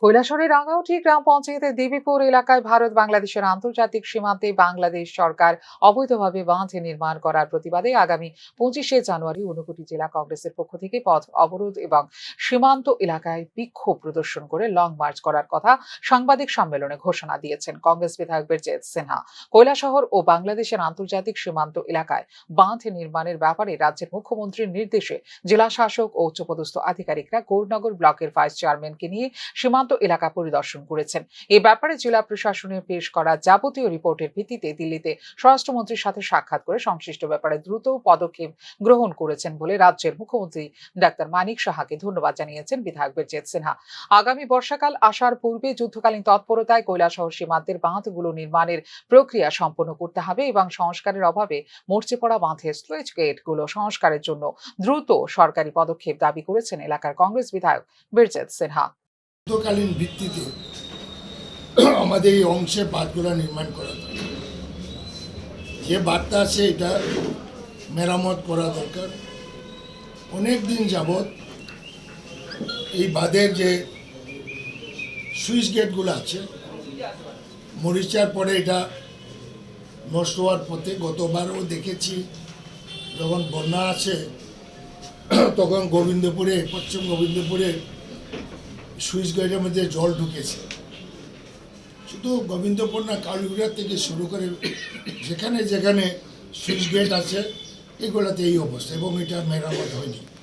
কৈলাসহরের রাঙ্গামাটি গ্রাম পঞ্চায়েতের দেবীপুর এলাকায় ভারত বাংলাদেশের আন্তর্জাতিক সীমান্তে বাংলাদেশ সরকার অবৈধভাবে বাঁধ নির্মাণ করার প্রতিবাদে আগামী 25শে জানুয়ারি ঊনকোটি জেলা কংগ্রেসের পক্ষ থেকে পথ অবরোধ এবং সীমান্ত এলাকায় বিক্ষোভ প্রদর্শন করে লং মার্চ করার কথা সাংবাদিক সম্মেলনে ঘোষণা দিয়েছেন কংগ্রেস বিধায়ক বীরজিৎ সিনহা। কৈলাসহর ও বাংলাদেশের আন্তর্জাতিক সীমান্ত এলাকায় বাঁধ নির্মাণের ব্যাপারে রাজ্যের মুখ্যমন্ত্রীর নির্দেশে জেলা শাসক ও উচ্চপদস্থ আধিকারিকরা গৌরনগর ব্লকের ভাইস চেয়ারম্যানকে নিয়ে সীমান্ত এলাকা পরিদর্শন করেছেন। এ ব্যাপারে জেলা প্রশাসনের পেশ করা যাবতীয় রিপোর্টের ভিত্তিতে দিল্লিতে স্বরাষ্ট্রমন্ত্রীর সাথে সাক্ষাৎ করে সংশ্লিষ্ট ব্যাপারে দ্রুত পদক্ষেপ গ্রহণ করেছেন বলে রাজ্যের মুখ্যমন্ত্রী ডাক্তার মানিক সাহাকে ধন্যবাদ জানিয়েছেন বিধায়ক বীরজিৎ সিনহা। আগামী বর্ষাকাল আসার পূর্বে যুদ্ধকালীন তৎপরতায় কৈলাসহর সীমান্তের বাঁধগুলো নির্মাণের প্রক্রিয়া সম্পন্ন করতে হবে এবং সংস্কারের অভাবে মরচে পড়া বাঁধের স্লুইস গেটগুলো সংস্কারের জন্য দ্রুত সরকারি পদক্ষেপ দাবি করেছেন এলাকার কংগ্রেস বিধায়ক বীরজিৎ সিনহা। যুদ্ধকালীন ভিত্তিতে আমাদের এই অংশে বাঁধগুলো নির্মাণ করা দরকার। যে বাঁধটা আছে এটা মেরামত করা দরকার। অনেক দিন যাবৎ এই বাঁধের যে সুইচ গেটগুলো আছে মরিচার পরে এটা নষ্ট হওয়ার পথে। গতবারও দেখেছি যখন বন্যা আছে তখন গোবিন্দপুরে, পশ্চিম গোবিন্দপুরে সুইচ গেটের মধ্যে জল ঢুকেছে। শুধু গোবিন্দপুর না, কালীঘাট থেকে শুরু করে যেখানে যেখানে সুইচ গেট আছে এগুলোতে এই অবস্থা, এবং এটা মেরামত হয়নি।